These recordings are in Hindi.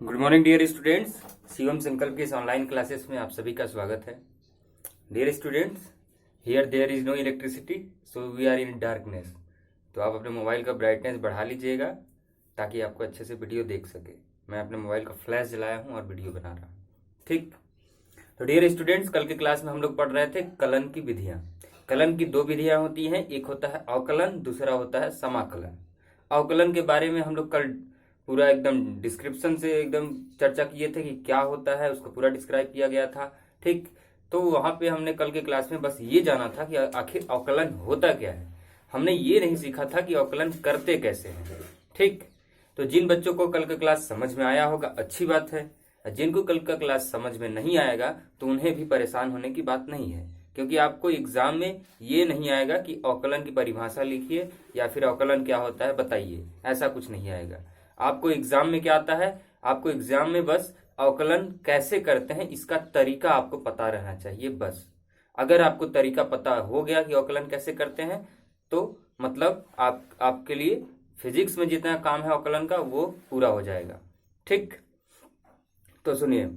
Good morning dear students. Shivam Sankalp के इस ऑनलाइन क्लासेस में आप सभी का स्वागत है। Dear students, here there is no electricity so we are in darkness. तो आप अपने मोबाइल का ब्राइटनेस बढ़ा लीजिएगा ताकि आपको अच्छे से वीडियो देख सके। मैं अपने मोबाइल का फ्लैश जलाया हूँ और वीडियो बना रहा हूँ। ठीक, तो डियर स्टूडेंट्स, कल के क्लास में हम लोग पढ़ रहे थे कलन की विधियाँ। कलन की दो विधियाँ होती हैं, एक होता है अवकलन, दूसरा होता है समाकलन। अवकलन के बारे में हम लोग कल पूरा एकदम डिस्क्रिप्शन से एकदम चर्चा किए थे कि क्या होता है, उसको पूरा डिस्क्राइब किया गया था। ठीक, तो वहां पे हमने कल के क्लास में बस ये जाना था कि आखिर अवकलन होता क्या है। हमने ये नहीं सीखा था कि अवकलन करते कैसे हैं। ठीक, तो जिन बच्चों को कल का क्लास समझ में आया होगा अच्छी बात है, जिनको कल का क्लास समझ में नहीं आएगा तो उन्हें भी परेशान होने की बात नहीं है, क्योंकि आपको एग्जाम में ये नहीं आएगा कि अवकलन की परिभाषा लिखिए या फिर अवकलन क्या होता है बताइए, ऐसा कुछ नहीं आएगा। आपको एग्जाम में क्या आता है, आपको एग्जाम में बस अवकलन कैसे करते हैं इसका तरीका आपको पता रहना चाहिए बस। अगर आपको तरीका पता हो गया कि अवकलन कैसे करते हैं तो मतलब आपके लिए फिजिक्स में जितना काम है अवकलन का वो पूरा हो जाएगा। ठीक, तो सुनिए,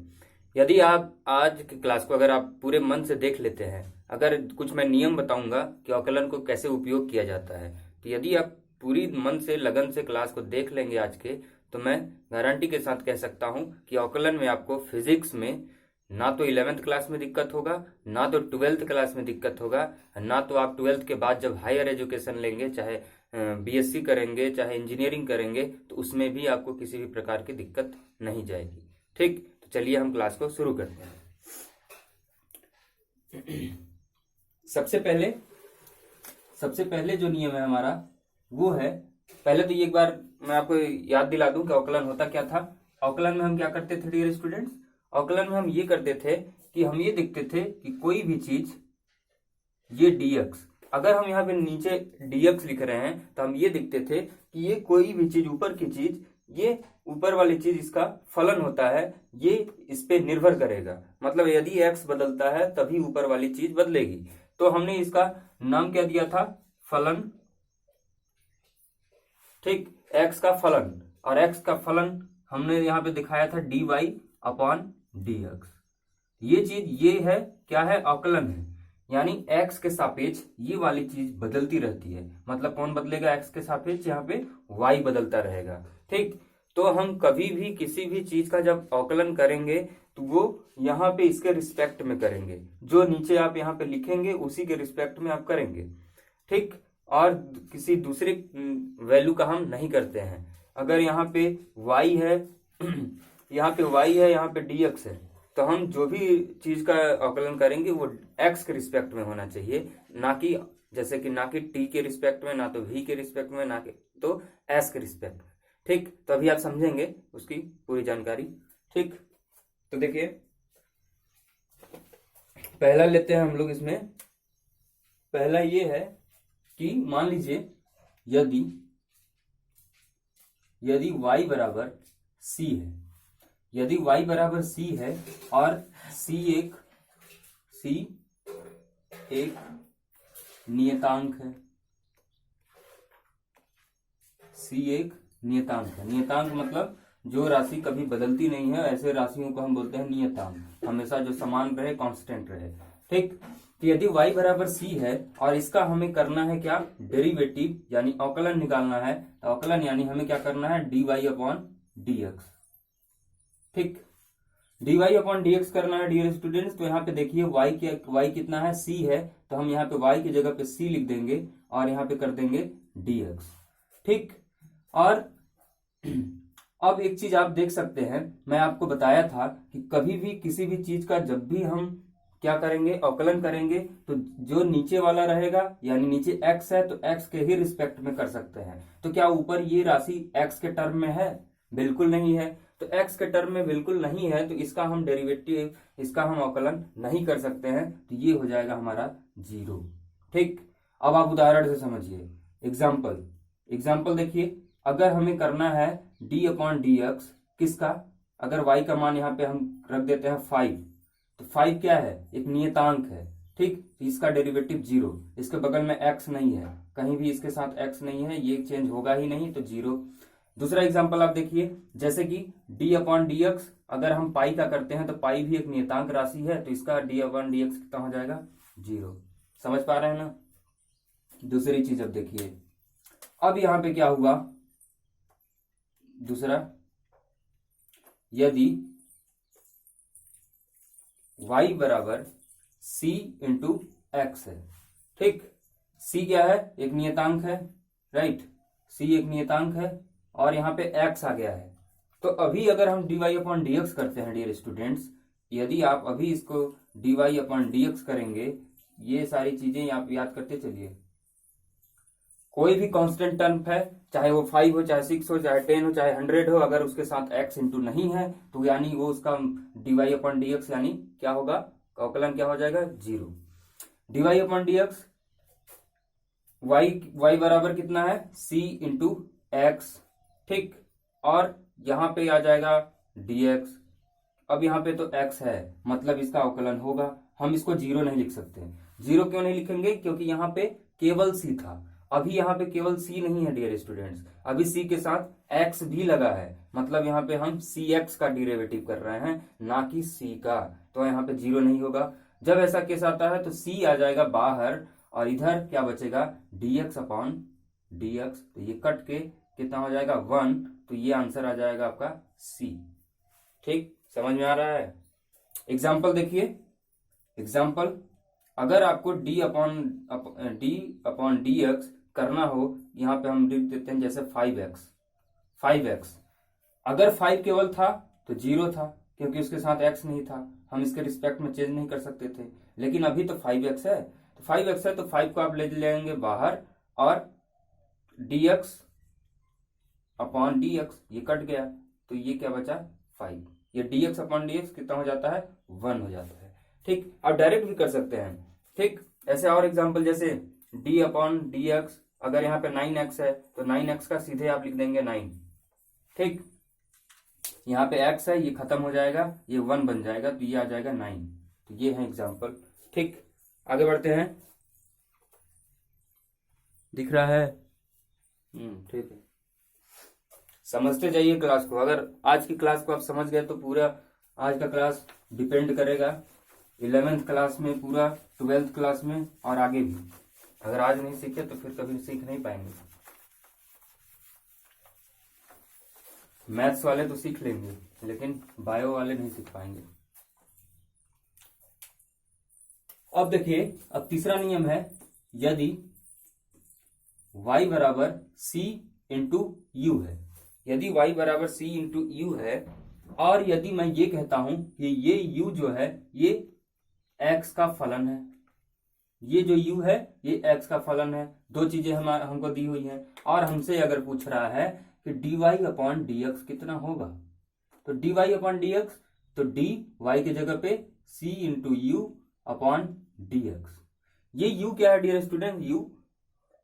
यदि आप आज की क्लास को अगर आप पूरे मन से देख लेते हैं, अगर कुछ मैं नियम बताऊंगा कि अवकलन को कैसे उपयोग किया जाता है, तो यदि आप पूरी मन से लगन से क्लास को देख लेंगे आज के, तो मैं गारंटी के साथ कह सकता हूं कि अवकलन में आपको फिजिक्स में ना तो 11th क्लास में दिक्कत होगा, ना तो 12th क्लास में दिक्कत होगा, ना तो आप 12th के बाद जब हायर एजुकेशन लेंगे, चाहे बीएससी करेंगे चाहे इंजीनियरिंग करेंगे, तो उसमें भी आपको किसी भी प्रकार की दिक्कत नहीं जाएगी। ठीक, तो चलिए हम क्लास को शुरू करते हैं। सबसे पहले जो नियम है हमारा वो है, पहले तो ये एक बार मैं आपको याद दिला दूं कि अवकलन होता क्या था। अवकलन में हम क्या करते थे डियर स्टूडेंट्स, अवकलन में हम ये करते थे कि हम ये देखते थे कि कोई भी चीज, ये dx, अगर हम यहाँ पे नीचे dx लिख रहे हैं तो हम ये देखते थे कि ये कोई भी चीज, ऊपर की चीज, ये ऊपर वाली चीज इसका फलन होता है, ये इस पे निर्भर करेगा। मतलब यदि x बदलता है तभी ऊपर वाली चीज बदलेगी। तो हमने इसका नाम क्या दिया था, फलन। ठीक, x का फलन, और x का फलन हमने यहाँ पे दिखाया था dy/dx। ये चीज ये है, क्या है, अवकलन है। यानी x के सापेक्ष ये वाली चीज बदलती रहती है। मतलब कौन बदलेगा x के सापेक्ष, यहाँ पे y बदलता रहेगा। ठीक, तो हम कभी भी किसी भी चीज का जब अवकलन करेंगे तो वो यहाँ पे इसके रिस्पेक्ट में करेंगे, जो नीचे आप यहाँ पे लिखेंगे उसी के रिस्पेक्ट में आप करेंगे। ठीक, और किसी दूसरे वैल्यू का हम नहीं करते हैं। अगर यहाँ पे y है यहाँ पे y है, यहाँ पे dx है, तो हम जो भी चीज का अवकलन करेंगे वो x के रिस्पेक्ट में होना चाहिए, ना कि जैसे कि ना कि t के रिस्पेक्ट में, ना तो v के रिस्पेक्ट में, ना कि तो s के रिस्पेक्ट में। ठीक, तो अभी आप समझेंगे उसकी पूरी जानकारी। ठीक, तो देखिए पहला लेते हैं हम लोग। इसमें पहला ये है कि मान लीजिए यदि y बराबर c है, यदि y बराबर c है और c एक नियतांक है, c एक नियतांक है। नियतांक मतलब जो राशि कभी बदलती नहीं है, ऐसे राशियों को हम बोलते हैं नियतांक, हमेशा जो समान रहे, कांस्टेंट रहे। ठीक, तो यदि y बराबर c है और इसका हमें करना है क्या, डेरिवेटिव यानी अवकलन निकालना है, तो अवकलन यानी हमें क्या करना है, dy/dx। ठीक, dy/dx करना है डियर स्टूडेंट्स। तो यहाँ पे देखिए y कितना है, c है, तो हम यहाँ पे y की जगह पे c लिख देंगे और यहाँ पे कर देंगे dx। ठीक, और अब एक चीज आप देख सकते हैं, मैं आपको बताया था कि कभी भी किसी भी चीज का जब भी हम क्या करेंगे, अवकलन करेंगे, तो जो नीचे वाला रहेगा यानी नीचे x है तो x के ही रिस्पेक्ट में कर सकते हैं। तो क्या ऊपर ये राशि x के टर्म में है, बिल्कुल नहीं है। तो x के टर्म में बिल्कुल नहीं है तो इसका हम डेरिवेटिव, इसका हम अवकलन नहीं कर सकते हैं, तो ये हो जाएगा हमारा 0। ठीक, अब आप उदाहरण से समझिए। एग्जाम्पल देखिए, अगर हमें करना है d/dx किसका, अगर y का मान यहाँ पे हम रख देते हैं 5, तो 5 क्या है, एक नियतांक है। ठीक, इसका डेरिवेटिव 0, इसके बगल में x नहीं है, कहीं भी इसके साथ x नहीं है, ये चेंज होगा ही नहीं, तो 0। दूसरा एग्जांपल आप देखिए, जैसे कि डी अपॉन डी एक्स, अगर हम पाई का करते हैं तो पाई भी एक नियतांक राशि है, तो इसका डी अपॉन डी एक्स कितना हो जाएगा, 0। समझ पा रहे हैं ना। दूसरी चीज अब देखिए, अब यहां पे क्या हुआ, दूसरा, यदि y बराबर c इंटू एक्स है, ठीक, c क्या है, एक नियतांक है, राइट, c एक नियतांक है और यहाँ पे x आ गया है। तो अभी अगर हम dy अपॉन डी एक्स करते हैं डियर स्टूडेंट्स, यदि आप अभी इसको dy अपॉन डी एक्स करेंगे, ये सारी चीजें आप याद करते चलिए, कोई भी कांस्टेंट टर्म है, चाहे वो 5 हो, चाहे 6 हो, चाहे 10 हो, चाहे 100 हो, अगर उसके साथ x इंटू नहीं है तो यानी वो उसका dy अपॉन डी एक्स यानी क्या होगा, अवकलन क्या हो जाएगा, 0। dy upon D x, y बराबर कितना है, c इंटू एक्स, ठीक, और यहां पे आ जाएगा dx। अब यहाँ पे तो x है, मतलब इसका अवकलन होगा, हम इसको 0 नहीं लिख सकते। 0 क्यों नहीं लिखेंगे, क्योंकि यहाँ पे केवल c था, अभी यहाँ पे केवल c नहीं है डियर स्टूडेंट्स, अभी c के साथ x भी लगा है, मतलब यहाँ पे हम cx का डेरिवेटिव कर रहे हैं, ना कि c का, तो यहाँ पे 0 नहीं होगा। जब ऐसा केस आता है तो c आ जाएगा बाहर और इधर क्या बचेगा, dx अपॉन dx, तो ये कट के कितना हो जाएगा, 1, तो ये आंसर आ जाएगा आपका c। ठीक, समझ में आ रहा है। एग्जाम्पल देखिए, एग्जाम्पल, अगर आपको डी अपॉन डी एक्स करना हो, यहां पे हम लिख देते हैं जैसे 5x। अगर 5 केवल था तो 0 था, क्योंकि उसके साथ x नहीं था, हम इसके रिस्पेक्ट में चेंज नहीं कर सकते थे, लेकिन अभी तो 5x है, तो 5x है तो 5 को आप ले लेंगे बाहर और dx अपॉन dx, ये कट गया, तो ये क्या बचा, 5, ये dx अपॉन dx कितना हो जाता है, 1 हो जाता है। ठीक, आप डायरेक्ट भी कर सकते हैं। ठीक, ऐसे और एग्जांपल जैसे d अपॉन डी एक्स, अगर यहाँ पे 9x है तो 9x का सीधे आप लिख देंगे 9। ठीक, यहाँ पे x है, ये खत्म हो जाएगा, ये 1 बन जाएगा, तो ये आ जाएगा 9। तो ये है एग्जांपल। ठीक, आगे बढ़ते हैं, दिख रहा है, ठीक है, समझते जाइए क्लास को। अगर आज की क्लास को आप समझ गए तो पूरा आज का क्लास डिपेंड करेगा 11th क्लास में, पूरा 12th क्लास में और आगे भी। अगर आज नहीं सीखे तो फिर कभी सीख नहीं पाएंगे। मैथ्स वाले तो सीख लेंगे, लेकिन बायो वाले नहीं सीख पाएंगे। अब देखिए, अब तीसरा नियम है, यदि y बराबर c इंटू यू है, यदि y बराबर c इंटू यू है, और यदि मैं ये कहता हूं कि ये u जो है ये x का फलन है, ये जो u है ये x का फलन है, दो चीजें हमको दी हुई हैं, और हमसे अगर पूछ रहा है कि dy अपॉन डी एक्स कितना होगा, तो dy अपॉन डी एक्स, तो dy की जगह पे c into you upon D x. ये u क्या है डियर स्टूडेंट, u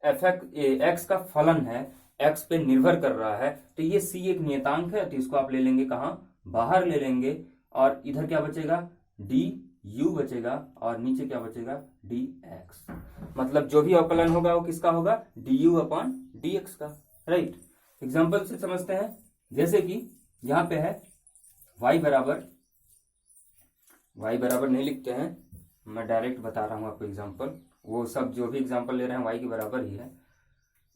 x का फलन है, x पे निर्भर कर रहा है, तो ये c एक नियतांक है, तो इसको आप ले लेंगे कहाँ, बाहर ले लेंगे, और इधर क्या बचेगा, du बचेगा, और नीचे क्या बचेगा, dx। मतलब जो भी अवकलन होगा वो किसका होगा, du अपॉन dx का। राइट, एग्जाम्पल से समझते हैं, जैसे कि यहां पे है y बराबर नहीं लिखते हैं, मैं डायरेक्ट बता रहा हूं आपको एग्जाम्पल, वो सब जो भी एग्जाम्पल ले रहे हैं y के बराबर ही है।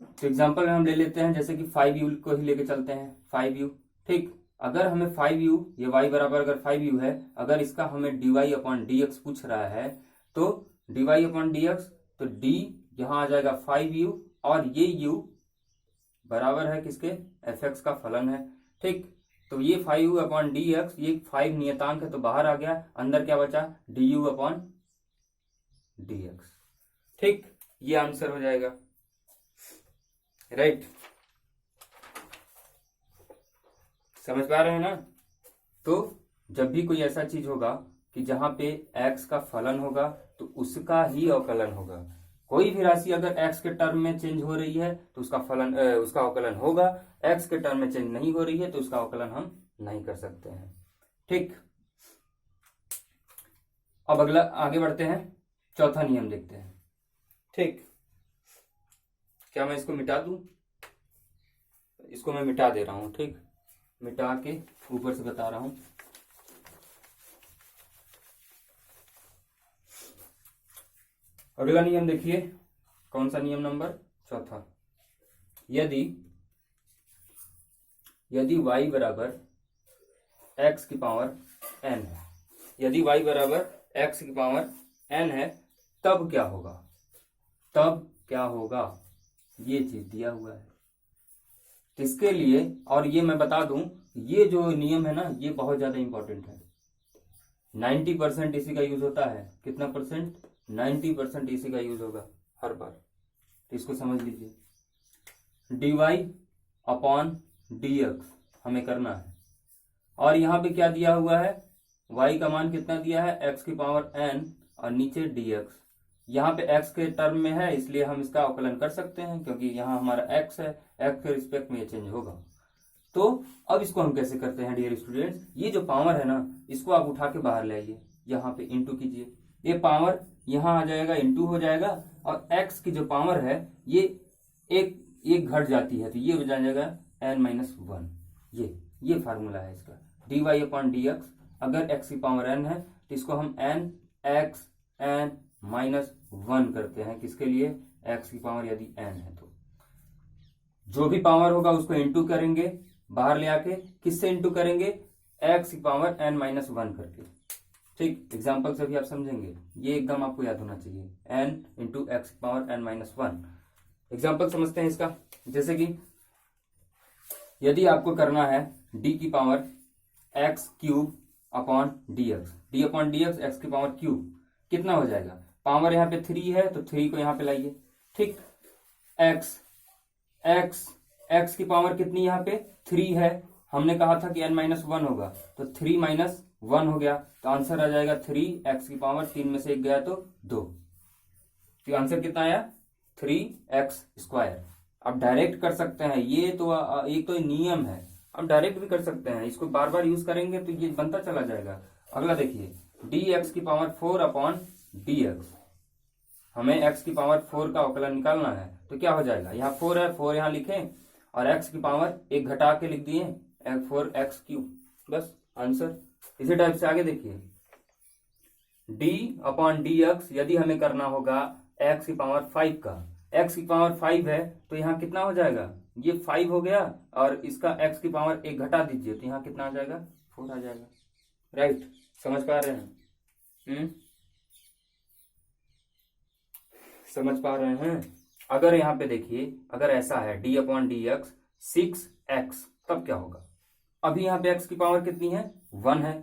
तो एग्जाम्पल में हम ले लेते हैं जैसे कि 5u को ही लेके चलते हैं, 5u। ठीक, अगर हमें 5u, ये y बराबर अगर 5u है, अगर इसका हमें dy अपॉन dx पूछ रहा है, तो dy अपॉन dx, तो d यहां आ जाएगा 5u, और ये u बराबर है किसके, fx का फलन है। ठीक, तो ये 5u अपॉन dx, ये 5 नियतांक है तो बाहर आ गया, अंदर क्या बचा, du अपॉन dx। ठीक, ये आंसर हो जाएगा। राइट, समझ पा रहे हैं ना। तो जब भी कोई ऐसा चीज होगा कि जहां पे x का फलन होगा तो उसका ही अवकलन होगा। कोई भी राशि अगर x के टर्म में चेंज हो रही है तो उसका फलन उसका अवकलन होगा, x के टर्म में चेंज नहीं हो रही है तो उसका अवकलन हम नहीं कर सकते हैं। ठीक, अब अगला आगे बढ़ते हैं, चौथा नियम देखते हैं। ठीक, क्या मैं इसको मिटा दूं, इसको मैं मिटा दे रहा हूँ, ठीक, मिटा के ऊपर से बता रहा हूँ। अगला नियम देखिए, कौन सा नियम? नंबर चौथा। यदि y बराबर x की पावर n है, यदि y बराबर x की पावर n है, तब क्या होगा? तब क्या होगा? ये चीज दिया हुआ है। इसके लिए, और ये मैं बता दूं, ये जो नियम है ना, ये बहुत ज्यादा इंपॉर्टेंट है। 90% इसी का यूज होता है। कितना परसेंट? 90% इसी का यूज होगा हर बार। तो इसको समझ लीजिए, dy अपॉन dx हमें करना है, और यहां पे क्या दिया हुआ है? y का मान कितना दिया है? x की पावर n, और नीचे dx। यहाँ पे x के टर्म में है, इसलिए हम इसका अवकलन कर सकते हैं, क्योंकि यहाँ हमारा x है, x के रिस्पेक्ट में ये चेंज होगा। तो अब इसको हम कैसे करते हैं डियर स्टूडेंट्स? ये जो पावर है ना, इसको आप उठा के बाहर ले आइए, यहाँ पे इंटू कीजिए। ये पावर यहाँ आ जाएगा, इंटू हो जाएगा, और x की जो पावर है ये एक घट जाती है, तो ये हो जाएगा n-1। ये फार्मूला है इसका, dy अपॉन dx। अगर x की पावर n है तो इसको हम n(x n-1) करते हैं। किसके लिए? x की पावर यदि n है तो जो भी पावर होगा उसको इंटू करेंगे, बाहर ले आके किससे इंटू करेंगे? x की पावर n-1 करके। ठीक, एग्जाम्पल से भी आप समझेंगे, ये एकदम आपको याद होना चाहिए, n इंटू x की पावर n-1। एग्जाम्पल समझते हैं इसका। जैसे कि यदि आपको करना है d की power x cube upon dx, d upon dx x की पावर क्यूब, कितना हो जाएगा? पावर यहाँ पे 3 है तो 3 को यहाँ पे लाइए। ठीक, x की पावर कितनी यहाँ पे? 3 है। हमने कहा था कि n-1 होगा, तो 3-1 हो गया, तो आंसर आ जाएगा 3x की पावर 3 में से 1 गया तो 2। तो आंसर कितना आया? 3x²। आप डायरेक्ट कर सकते हैं, ये तो नियम है, आप डायरेक्ट भी कर सकते हैं। इसको बार बार यूज करेंगे तो ये बनता चला जाएगा। अगला देखिए, dx की पावर 4 अपॉन dx। हमें x की पावर 4 का अवकलन निकालना है, तो क्या हो जाएगा? यहाँ 4 है, 4 यहाँ लिखें, और x की पावर 1 घटा के लिख दिए, 4x³। बस आंसर। इसी टाइप से आगे देखिए, d अपॉन dx यदि हमें करना होगा x की पावर 5 का, x की पावर 5 है तो यहाँ कितना हो जाएगा? ये 5 हो गया, और इसका x की पावर 1 घटा दीजिए, तो यहाँ कितना आ जाएगा? 4 आ जाएगा। राइट, समझ पा रहे हैं? समझ पा रहे हैं? अगर यहाँ पे देखिए, अगर ऐसा है d अपॉन dx 6x, तब क्या होगा? अभी यहाँ पे x की पावर कितनी है? 1 है।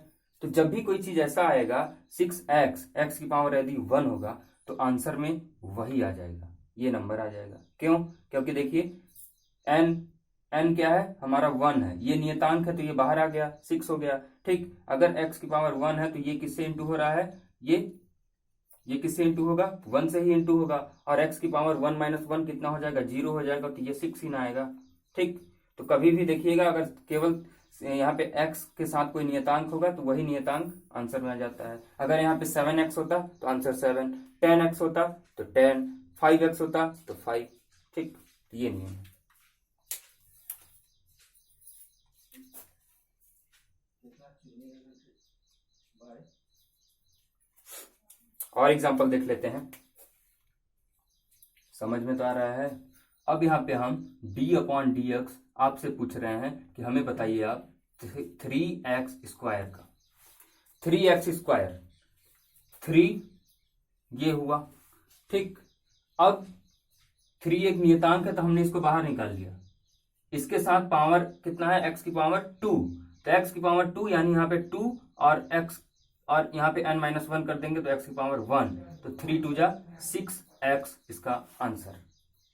तो जब भी कोई चीज ऐसा आएगा 6x, x की पावर यदि 1 होगा, तो आंसर में वही आ जाएगा, ये नंबर आ जाएगा। क्यों? क्योंकि देखिए n क्या है? हमारा 1 है, ये नियतांक है तो ये बाहर आ गया, 6 हो गया। ठीक, अगर x की पावर 1 है तो ये किससे इंटू हो रहा है? ये किससे इंटू होगा? 1 से ही इंटू होगा, और x की पावर 1-1 कितना हो जाएगा? 0 हो जाएगा, तो ये 6 ही ना आएगा। ठीक, तो कभी भी देखिएगा, अगर केवल यहाँ पे x के साथ कोई नियतांक होगा तो वही नियतांक आंसर में आ जाता है। अगर यहाँ पे 7x होता तो आंसर 7, 10x होता तो 10, 5x होता तो 5। ठीक, ये नियम है। और एग्जांपल देख लेते हैं, समझ में तो आ रहा है। अब यहाँ पे हम d अपॉन dx आपसे पूछ रहे हैं कि हमें बताइए आप 3x² का, 3x², 3 ये हुआ। ठीक, अब 3 एक नियतांक है तो हमने इसको बाहर निकाल लिया। इसके साथ पावर कितना है? x की पावर 2, तो x की पावर 2 यानी यहाँ पे 2 और x, और यहाँ पे n-1 कर देंगे तो x की पावर 1, तो 3 2 6x इसका आंसर।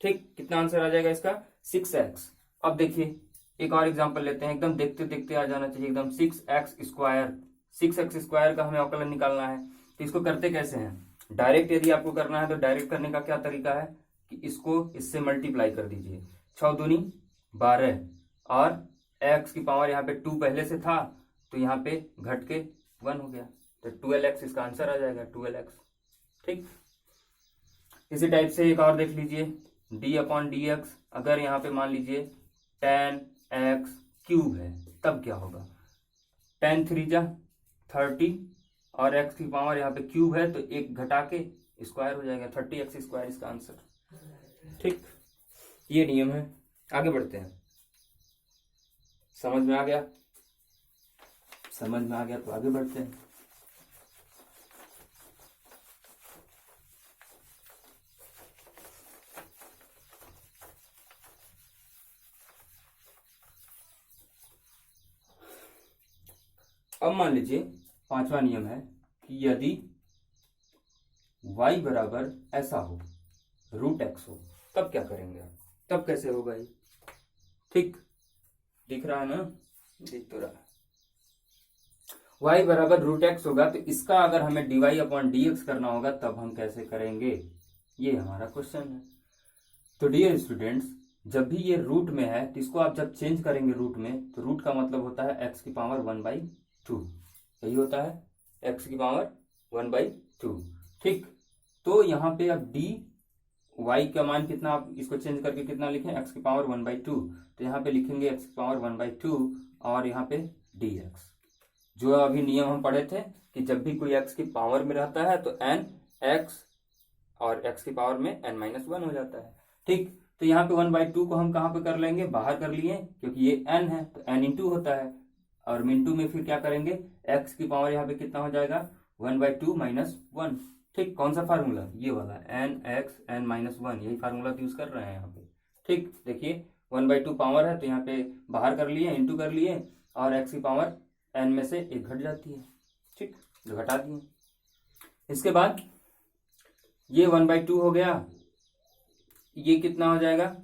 ठीक, कितना आंसर आ जाएगा इसका? 6x। अब देखिए एक और एग्जांपल लेते हैं, एकदम देखते देखते आ जाना चाहिए एकदम। 6x² का हमें अवकलन निकालना है, तो इसको करते कैसे हैं? डायरेक्ट यदि आपको करना है तो डायरेक्ट करने का क्या तरीका है कि इसको इससे मल्टीप्लाई कर दीजिए, 6 दूनी 12, और x की पावर यहाँ पे 2 पहले से था तो यहाँ पे घट के 1 हो गया, तो 12x इसका आंसर आ जाएगा, 12x। ठीक, इसी टाइप से एक और देख लीजिए, d अपॉन dx। अगर यहाँ पे मान लीजिए tan x क्यूब है, तब क्या होगा, tan 3 जा 30 और x की पावर यहाँ पे क्यूब है तो एक घटा के स्क्वायर हो जाएगा, 30x स्क्वायर इसका आंसर। ठीक, ये नियम है। आगे बढ़ते हैं। समझ में आ गया? समझ में आ गया तो आगे बढ़ते हैं। अब मान लीजिए पांचवा नियम है कि यदि y बराबर ऐसा हो, √x हो, तब क्या करेंगे आप? तब कैसे होगा ये? ठीक, दिख रहा है ना? दिख तो रहा है। y बराबर √x होगा तो इसका अगर हमें dy/dx करना होगा तब हम कैसे करेंगे, ये हमारा क्वेश्चन है। तो डियर स्टूडेंट्स, जब भी ये रूट में है तो इसको आप जब चेंज करेंगे रूट में, तो रूट का मतलब होता है x की पावर 1/2, यही होता है x की पावर 1/2। ठीक, तो यहाँ पे अब dy का मान कितना, आप इसको चेंज करके कितना लिखें, x की पावर 1/2, तो यहाँ पे लिखेंगे x की पावर 1/2 और यहाँ पे dx। जो अभी नियम हम पढ़े थे कि जब भी कोई x की पावर में रहता है तो n x और x की पावर में n-1 हो जाता है। ठीक, तो यहाँ पे 1/2 को हम कहाँ पे कर लेंगे, बाहर कर लिए, क्योंकि ये n है तो n इंटू होता है, और इंटू में फिर क्या करेंगे, x की पावर यहाँ पे कितना हो जाएगा, 1/2 - 1। ठीक, कौन सा फार्मूला, ये वाला nx n-1, यही फार्मूला यूज कर रहे हैं यहाँ पे। ठीक, देखिए 1/2 पावर है तो यहाँ पे बाहर कर लिए, इंटू कर लिए, और x की पावर n में से एक घट जाती है। ठीक, तो घटा दिए। इसके बाद ये 1/2 हो गया, ये कितना हो जाएगा,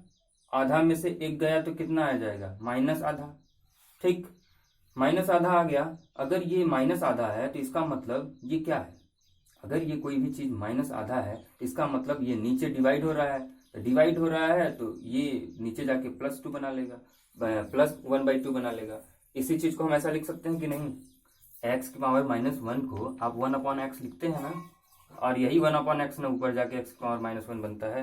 आधा में से एक गया तो कितना आ जाएगा, -आधा। ठीक, -आधा आ गया। अगर ये -आधा है तो इसका मतलब ये क्या है, अगर ये कोई भी चीज -आधा है तो इसका मतलब ये नीचे डिवाइड हो रहा है, तो डिवाइड हो रहा है तो ये नीचे जाके +2 बना लेगा, +1/2 बना लेगा। इसी चीज को हम ऐसा लिख सकते हैं कि नहीं, x की पावर -1 को आप 1/x लिखते हैं ना, और यही 1/x ना ऊपर जाके x की पावर -1 बनता है।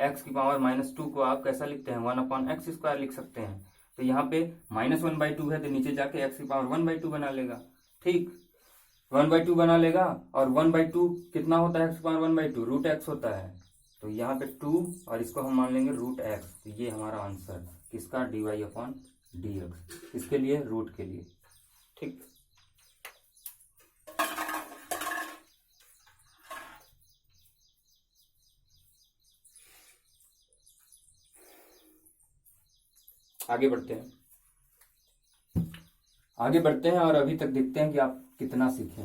x की पावर -2 को आप कैसा लिखते हैं, 1/x² लिख सकते हैं। तो यहाँ पे -1/2 है तो नीचे जाके x की पावर 1/2 बना लेगा। ठीक, 1/2 बना लेगा, और 1/2 कितना होता है, x की पावर 1/2 √x होता है, तो यहाँ पे 2 और इसको हम मान लेंगे √x। तो ये हमारा आंसर किसका, dy/dx, इसके लिए, रूट के लिए। ठीक, आगे बढ़ते हैं। आगे बढ़ते हैं और अभी तक देखते हैं कि आप कितना सीखे।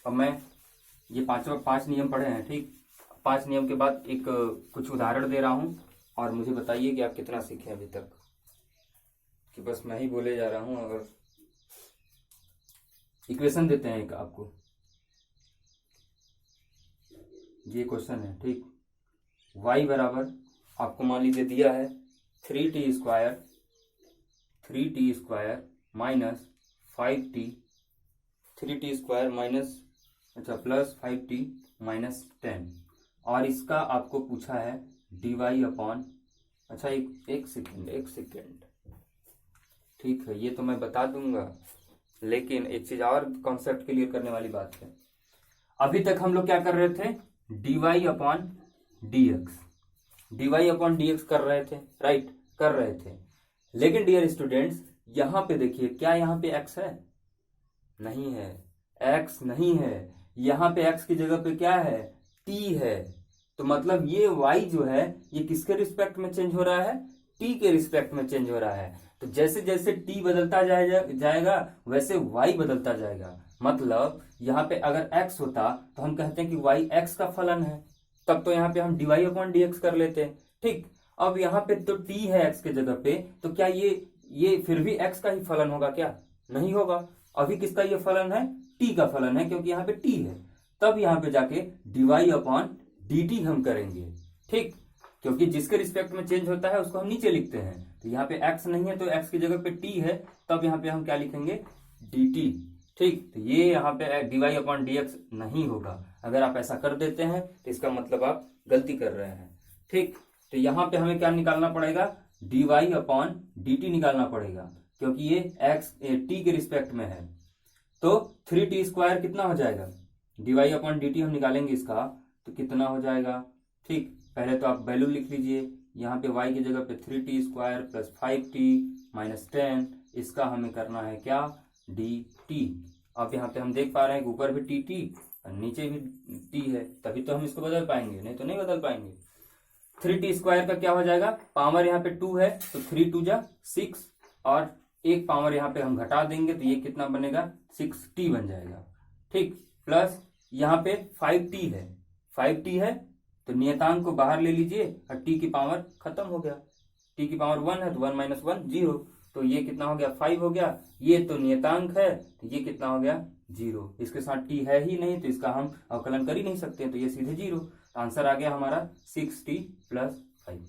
अब मैं ये 5 नियम पढ़े हैं। ठीक, 5 नियम के बाद एक कुछ उदाहरण दे रहा हूं और मुझे बताइए कि आप कितना सीखे अभी तक, कि बस मैं ही बोले जा रहा हूं। अगर इक्वेशन देते हैं एक आपको, ये क्वेश्चन है। ठीक, y बराबर आपको मान लीजिए दिया है 3t² minus 5t, 3t² minus plus 5t minus 10, और इसका आपको पूछा है dy/, अच्छा एक सेकेंड। ठीक है, ये तो मैं बता दूंगा, लेकिन एक चीज और कॉन्सेप्ट क्लियर करने वाली बात है। अभी तक हम लोग क्या कर रहे थे, dy/dx कर रहे थे, राइट, कर रहे थे। लेकिन डियर स्टूडेंट्स, यहां पे देखिए, क्या यहां पे x है, नहीं है, x नहीं है। यहां पे x की जगह पे क्या है, t है। तो मतलब ये y जो है ये किसके रिस्पेक्ट में चेंज हो रहा है, t के रिस्पेक्ट में चेंज हो रहा है। तो जैसे जैसे t बदलता जाएगा वैसे y बदलता जाएगा। मतलब यहाँ पे अगर x होता तो हम कहते हैं कि y x का फलन है, तब तो यहाँ पे हम dy/dx कर लेते हैं। ठीक, अब यहाँ पे तो t है x के जगह पे, तो क्या ये फिर भी x का ही फलन होगा क्या, नहीं होगा। अभी किसका ये फलन है, t का फलन है, क्योंकि यहाँ पे t है। तब यहाँ पे जाके dy/dt हम करेंगे। ठीक, क्योंकि जिसके रिस्पेक्ट में चेंज होता है उसको हम नीचे लिखते हैं। तो यहाँ पे x नहीं है तो x की जगह पे t है, तब यहाँ पे हम क्या लिखेंगे, dt। ठीक, तो ये यहाँ पे dy/dx नहीं होगा। अगर आप ऐसा कर देते हैं तो इसका मतलब आप गलती कर रहे हैं। ठीक, तो यहाँ पे हमें क्या निकालना पड़ेगा, d y upon d t निकालना पड़ेगा, क्योंकि ये एक्स टी के रिस्पेक्ट में है। तो 3t² कितना हो जाएगा, d y upon d t हम निकालेंगे इसका, तो कितना हो जाएगा। ठीक, पहले तो आप वैल्यू लिख लीजिए, यहाँ पे y की जगह पे 3t² प्लस 5t माइनस 10, इसका हमें करना है क्या, dt। अब यहाँ पे हम देख पा रहे हैं कि ऊपर भी टी और नीचे भी t है, तभी तो हम इसको बदल पाएंगे, नहीं तो नहीं बदल पाएंगे। 3t² का क्या हो जाएगा, पावर यहाँ पे 2 है तो 3 2 जा 6, और एक पावर यहाँ पे हम घटा देंगे तो ये कितना बनेगा, 6t बन जाएगा। ठीक, प्लस यहाँ पे 5t है तो नियतांक को बाहर ले लीजिए और t की पावर खत्म हो गया, t की पावर 1 है तो 1 - 1 0, तो ये कितना हो गया, 5 हो गया। ये तो नियतांक है तो ये कितना हो गया, 0। इसके साथ t है ही नहीं तो इसका हम अवकलन कर ही नहीं सकते, तो ये सीधे 0। तो आंसर आ गया हमारा 6t + 5।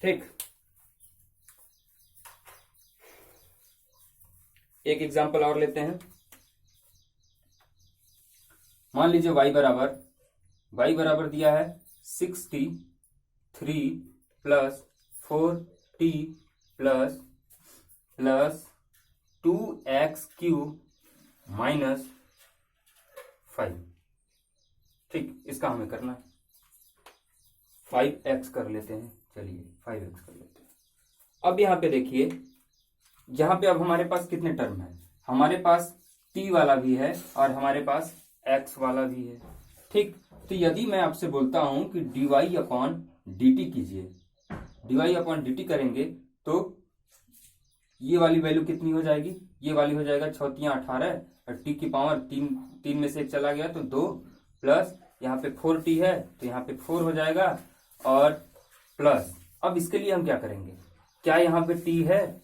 ठीक, एक एग्जाम्पल और लेते हैं। मान लीजिए y बराबर दिया है 6t 3 + 4t प्लस 2x³ - 5। ठीक, इसका हमें करना है 5x कर लेते हैं, चलिए 5x कर लेते हैं। अब यहाँ पे देखिए, यहाँ पे अब हमारे पास कितने टर्म है, हमारे पास t वाला भी है और हमारे पास x वाला भी है। ठीक, तो यदि मैं आपसे बोलता हूं कि dy अपॉन dt कीजिए, dy अपॉन dt करेंगे तो ये वाली वैल्यू कितनी हो जाएगी, ये वाली हो जाएगा 6 × 18 और t की पावर 3 में से 1 चला गया तो 2, प्लस यहाँ पे 4t है तो यहाँ पे 4 हो जाएगा, और प्लस अब इसके लिए हम क्या करेंगे, क्या यहाँ पे t है,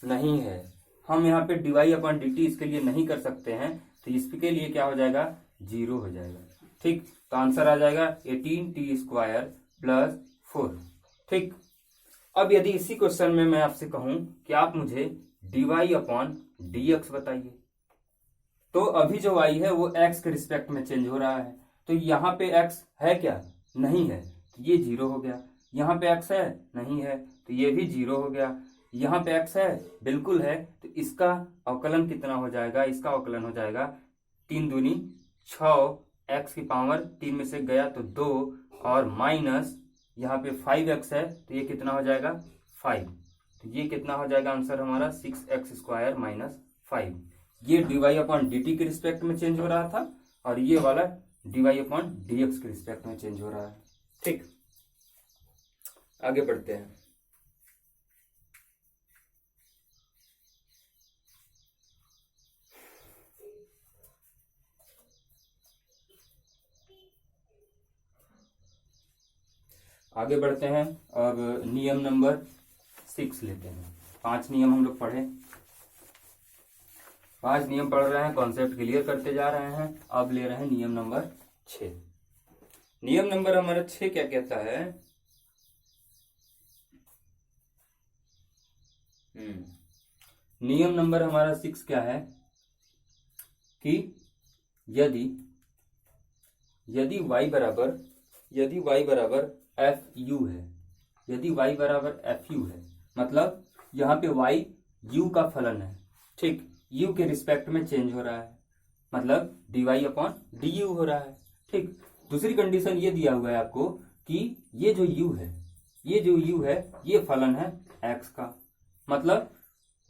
नहीं है, हम यहाँ पे dy अपॉन dt इसके लिए नहीं कर सकते हैं, तो इसके लिए क्या हो जाएगा, 0 हो जाएगा। ठीक, तो आंसर आ जाएगा 18t² + 4। ठीक, अब यदि इसी क्वेश्चन में मैं आपसे कहूं कि आप मुझे dy अपॉन dx बताइए, तो अभी जो y है वो x के रिस्पेक्ट में चेंज हो रहा है, तो यहाँ पे x है क्या, नहीं है, तो ये 0 हो गया। यहाँ पे x है, नहीं है, तो ये भी 0 हो गया। यहाँ पे x है, बिल्कुल है, तो इसका अवकलन कितना हो जाएगा, इसका अवकलन हो जाएगा 3 दूनी 6, x की पावर 3 में से गया तो 2, और माइनस यहाँ पे 5x है तो ये कितना हो जाएगा, 5, तो ये कितना हो जाएगा आंसर हमारा 6x² - 5। ये dy अपॉन dt के रिस्पेक्ट में चेंज हो रहा था और ये वाला dy अपॉन dx के रिस्पेक्ट में चेंज हो रहा है। ठीक, आगे बढ़ते हैं। आगे बढ़ते हैं, अब नियम नंबर 6 लेते हैं। 5 नियम हम लोग पढ़े, 5 नियम पढ़ रहे हैं, कॉन्सेप्ट क्लियर करते जा रहे हैं। अब ले रहे हैं नियम नंबर 6। नियम नंबर हमारा 6 क्या कहता है, नियम नंबर हमारा 6 क्या है कि यदि y बराबर FU है, यदि y बराबर FU है, मतलब यहाँ पे y u का फलन है। ठीक, u के रिस्पेक्ट में चेंज हो रहा है, मतलब dy अपॉन du हो रहा है। ठीक, दूसरी कंडीशन ये दिया हुआ है आपको कि ये जो u है ये फलन है x का, मतलब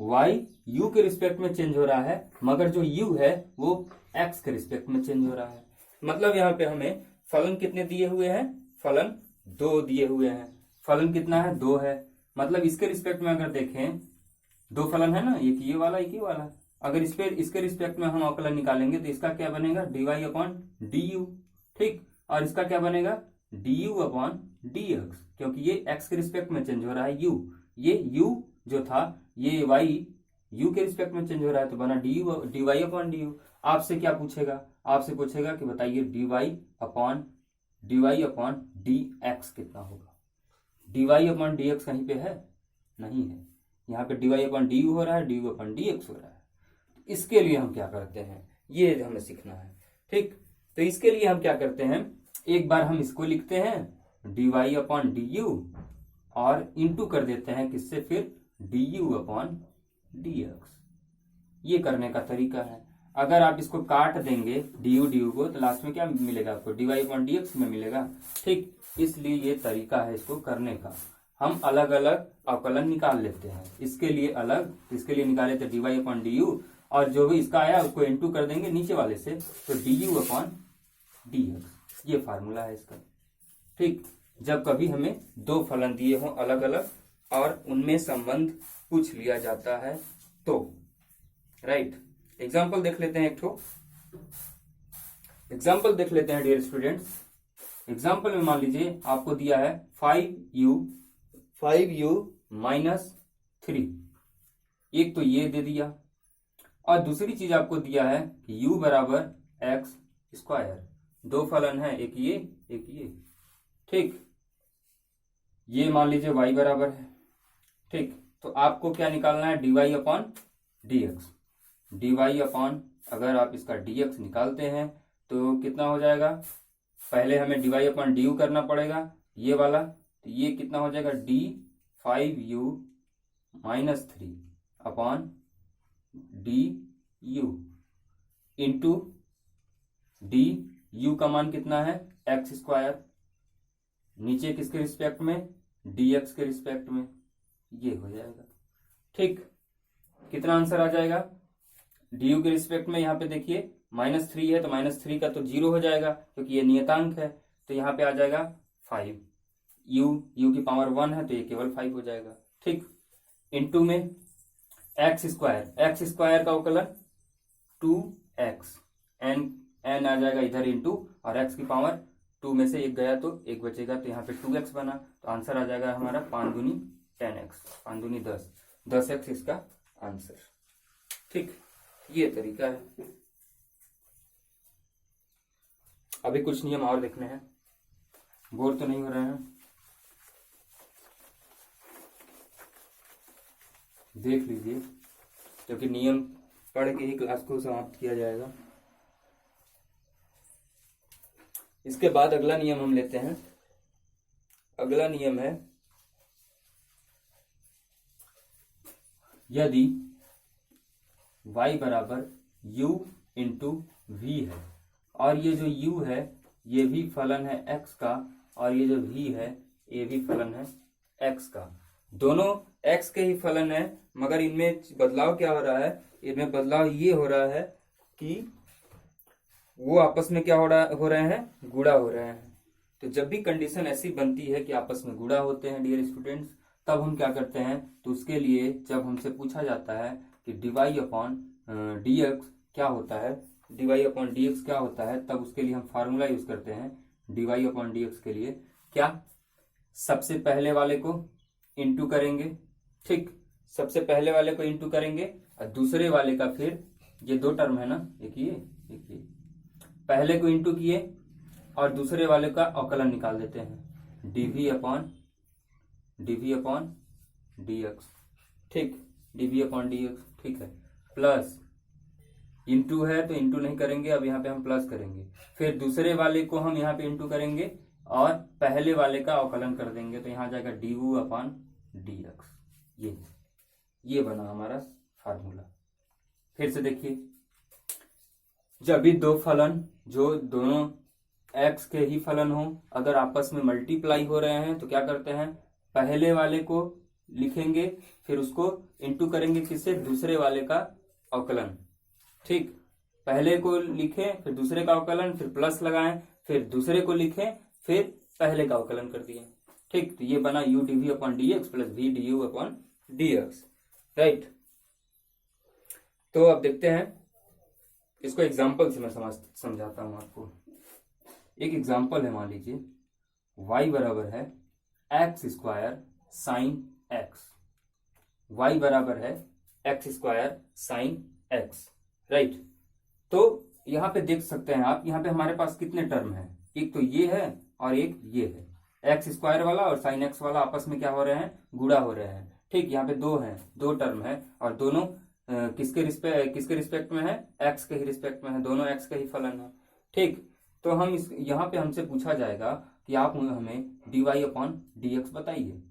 y u के रिस्पेक्ट में चेंज हो रहा है, मगर जो u है वो x के रिस्पेक्ट में चेंज हो रहा है। मतलब यहाँ पे हमें फलन कितने दिए हुए हैं, फलन 2 दिए हुए हैं। फलन कितना है, 2 है, मतलब इसके रिस्पेक्ट में अगर देखें 2 फलन है ना, एक ये वाला एक ये वाला। अगर इसके रिस्पेक्ट में हम अवकलन निकालेंगे तो इसका क्या बनेगा, dy अपॉन du। ठीक, और इसका क्या बनेगा, du अपॉन dx, क्योंकि ये x के रिस्पेक्ट में चेंज हो रहा है u, ये u जो था ये y u के रिस्पेक्ट में चेंज हो रहा है, तो बना dy अपॉन du। आपसे क्या पूछेगा, आपसे पूछेगा कि बताइए dy अपॉन dx कितना होगा। dy अपॉन dx कहीं पे है, नहीं है, यहाँ पे dy अपॉन du हो रहा है, du अपॉन dx हो रहा है। इसके लिए हम क्या करते हैं, ये हमें सीखना है। ठीक, तो इसके लिए हम क्या करते हैं, एक बार हम इसको लिखते हैं dy अपॉन du और इंटू कर देते हैं किससे, फिर du अपॉन dx। ये करने का तरीका है। अगर आप इसको काट देंगे du को, तो लास्ट में क्या मिलेगा आपको, dy अपॉन dx में मिलेगा। ठीक, इसलिए ये तरीका है इसको करने का। हम अलग अलग अवकलन निकाल लेते हैं, इसके लिए अलग, इसके लिए निकाले थे dy अपॉन du, और जो भी इसका आया उसको इंटू कर देंगे नीचे वाले से, तो du अपॉन dx। ये फार्मूला है इसका। ठीक, जब कभी हमें दो फलन दिए हों अलग अलग और उनमें संबंध पूछ लिया जाता है तो, राइट। एग्जाम्पल देख लेते हैं, एक ठो एग्जाम्पल देख लेते हैं डियर स्टूडेंट्स। एग्जाम्पल में मान लीजिए आपको दिया है 5u माइनस 3। एक तो ये दे दिया, और दूसरी चीज आपको दिया है u बराबर एक्स स्क्वायर। दो फलन है, एक ये एक ये। ठीक, ये मान लीजिए y बराबर है। ठीक, तो आपको क्या निकालना है, dy upon dx। dy upon, अगर आप इसका dx निकालते हैं तो कितना हो जाएगा, पहले हमें dy अपॉन du करना पड़ेगा, ये वाला। तो ये कितना हो जाएगा, d5u minus 3 upon du into du का मान कितना है, एक्स स्क्वायर, नीचे किसके रिस्पेक्ट में, dx के रिस्पेक्ट में। ये हो जाएगा। ठीक, कितना आंसर आ जाएगा, du के रिस्पेक्ट में यहाँ पे देखिए -3 है, तो -3 का तो 0 हो जाएगा क्योंकि ये नियतांक है, तो यहाँ पे आ जाएगा 5। u की पावर 1 है तो ये केवल 5 हो जाएगा। ठीक, इंटू में एक्स स्क्वायर का अवकलन 2x, n आ जाएगा इधर इंटू, और x की पावर 2 में से एक गया तो एक बचेगा, तो यहाँ पे 2x बना, तो आंसर आ जाएगा हमारा 5 दूनी 10x, 5 दूनी 10, 10x इसका आंसर। ठीक, ये तरीका है। अभी कुछ नियम और देखने हैं, बोर तो नहीं हो रहे हैं, देख लीजिए, क्योंकि नियम पढ़ के ही क्लास को समाप्त किया जाएगा। इसके बाद अगला नियम हम लेते हैं। अगला नियम है, यदि y बराबर u इंटू v है, और ये जो u है ये भी फलन है x का, और ये जो v है ये भी फलन है x का। दोनों x के ही फलन है, मगर इनमें बदलाव क्या हो रहा है, इनमें बदलाव ये हो रहा है कि वो आपस में क्या हो रहे हैं, गुणा हो रहे हैं। तो जब भी कंडीशन ऐसी बनती है कि आपस में गुणा होते हैं डियर स्टूडेंट्स, तब हम क्या करते हैं, तो उसके लिए जब हमसे पूछा जाता है कि dy अपॉन dx क्या होता है, dy अपॉन dx क्या होता है, तब उसके लिए हम फार्मूला यूज करते हैं dy अपॉन dx के लिए। क्या, सबसे पहले वाले को इंटू करेंगे। ठीक, सबसे पहले वाले को इंटू करेंगे, और दूसरे वाले का फिर, ये दो टर्म है ना, एक ये एक ये, पहले को इंटू किए और दूसरे वाले का अवकलन निकाल देते हैं, dv अपॉन dx। ठीक, dv अपॉन dx, ठीक है, प्लस इंटू है तो इंटू नहीं करेंगे, अब यहाँ पे हम प्लस करेंगे, फिर दूसरे वाले को हम यहाँ पे इंटू करेंगे और पहले वाले का अवकलन कर देंगे, तो यहाँ जाएगा du अपॉन dx। ये बना हमारा फार्मूला। फिर से देखिए, जब भी दो फलन जो दोनों x के ही फलन हो, अगर आपस में मल्टीप्लाई हो रहे हैं तो क्या करते हैं, पहले वाले को लिखेंगे फिर उसको इंटू करेंगे किससे, दूसरे वाले का अवकलन। ठीक, पहले को लिखें फिर दूसरे का अवकलन, फिर प्लस लगाएं, फिर दूसरे को लिखें फिर पहले का अवकलन कर दिए। ठीक, तो ये बना u dv upon dx plus v du upon dx, right. तो अब देखते हैं इसको एग्जाम्पल से मैं समझाता हूं आपको। एक एग्जाम्पल है, मान लीजिए y बराबर है x square sine x, y बराबर है x square sine x, right. तो यहाँ पे देख सकते हैं आप, यहाँ पे हमारे पास कितने टर्म हैं, एक तो ये है और एक ये है, एक्स स्क्वायर वाला और साइन एक्स वाला आपस में क्या हो रहे हैं, गुणा हो रहे हैं। ठीक, यहाँ पे दो हैं, दो टर्म है, और दोनों किसके रिस्पेक्ट में है, एक्स के ही रिस्पेक्ट में है, दोनों एक्स के ही फलन है। ठीक, तो हम यहाँ पे हमसे पूछा जाएगा कि आप हमें dy अपॉन dx बताइए।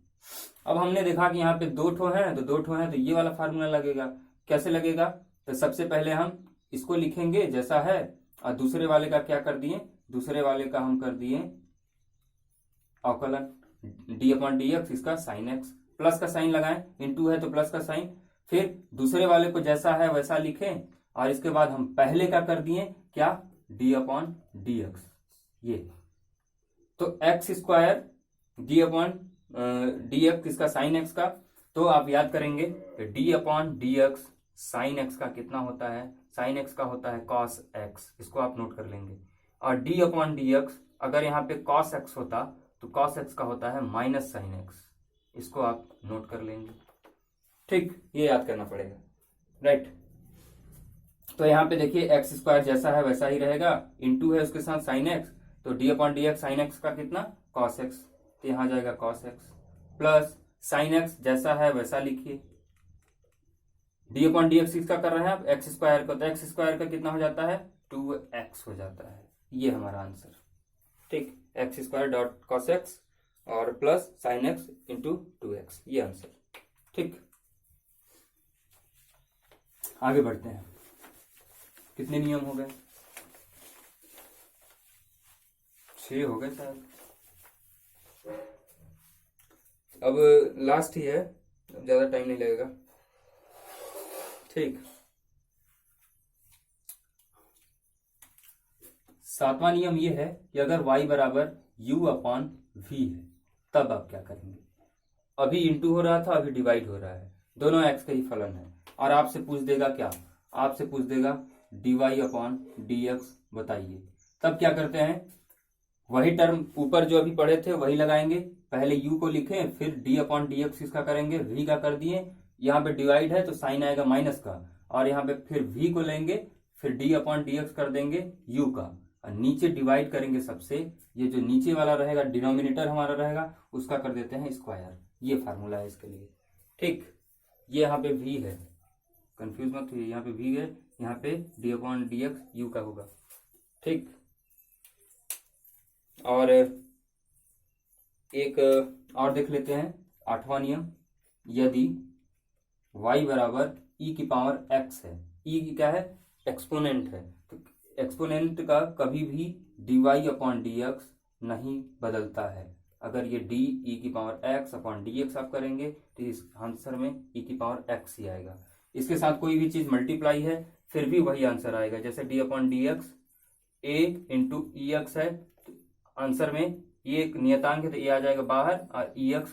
अब हमने देखा कि यहाँ पे दो ठो है, तो ये वाला फार्मूला लगेगा। कैसे लगेगा? तो सबसे पहले हम इसको लिखेंगे जैसा है, और दूसरे वाले का क्या कर दिए, दूसरे वाले का हम कर दिए अवकलन, डी अपॉन डी एक्स, इसका साइन एक्स, प्लस का साइन लगाएं, इनटू है तो प्लस का साइन, फिर दूसरे वाले को जैसा है वैसा लिखें, और इसके बाद हम पहले का कर दिए क्या, डी अपॉन डी एक्स। ये तो x square D upon D x, इसका साइन एक्स का, तो आप याद करेंगे D upon D x sine x का कितना होता है, साइन एक्स का होता है कॉस एक्स, इसको आप नोट कर लेंगे। और डी अपॉन डी एक्स, अगर यहाँ पे कॉस एक्स होता तो कॉस एक्स का होता है माइनस साइन एक्स, इसको आप नोट कर लेंगे। ठीक, ये याद करना पड़ेगा, राइट। तो यहाँ पे देखिए एक्स स्क्वायर जैसा है वैसा ही रहेगा, इनटू है उसके साथ साइन एक्स, तो D upon D x sine x का कितना, कॉस एक्स, तो यहाँ जाएगा cos x, plus sine x जैसा है वैसा लिखिए, डी अपॉन डी एक्स किसका कर रहे हैं आप, एक्स स्क्वायर का, तो एक्स स्क्वायर का कितना हो जाता है, 2x हो जाता है। ये हमारा आंसर। ठीक, x square dot cos x और plus sine x into 2x, ये आंसर। ठीक, आगे बढ़ते हैं। कितने नियम हो गए, 6 हो गए शायद। अब लास्ट ही है, अब ज्यादा टाइम नहीं लगेगा। ठीक, 7वां नियम ये है कि अगर y बराबर u अपॉन v है तब आप क्या करेंगे। अभी इंटू हो रहा था, अभी डिवाइड हो रहा है, दोनों x का ही फलन है, और आपसे पूछ देगा क्या, आपसे पूछ देगा dy अपॉन dx बताइए। तब क्या करते हैं, वही टर्म ऊपर जो अभी पढ़े थे वही लगाएंगे, पहले u को लिखें, फिर d अपॉन dx किसका करेंगे, v का कर दिए, यहाँ पे डिवाइड है तो साइन आएगा माइनस का, और यहाँ पे फिर v को लेंगे, फिर d अपॉन dx कर देंगे u का, और नीचे डिवाइड करेंगे सबसे, ये जो नीचे वाला रहेगा डिनोमिनेटर हमारा रहेगा उसका कर देते हैं स्क्वायर। ये फार्मूला है इसके लिए। ठीक, ये यहाँ पे v है, कंफ्यूज मत हुई, यहाँ पे v है, यहाँ पे d अपॉन dx u का होगा। ठीक, और एक और देख लेते हैं 8वां नियम, यदि y बराबर e की पावर x है, e की क्या है, एक्सपोनेंट है, तो एक्सपोनेंट का कभी भी dy अपॉन dx नहीं बदलता है। अगर ये d e की पावर x अपॉन dx आप करेंगे तो इस आंसर में e की पावर x ही आएगा। इसके साथ कोई भी चीज मल्टीप्लाई है फिर भी वही आंसर आएगा, जैसे d upon dx a into E x है, आंसर में ये एक नियतांक है तो ये आ जाएगा बाहर, और ई एक्स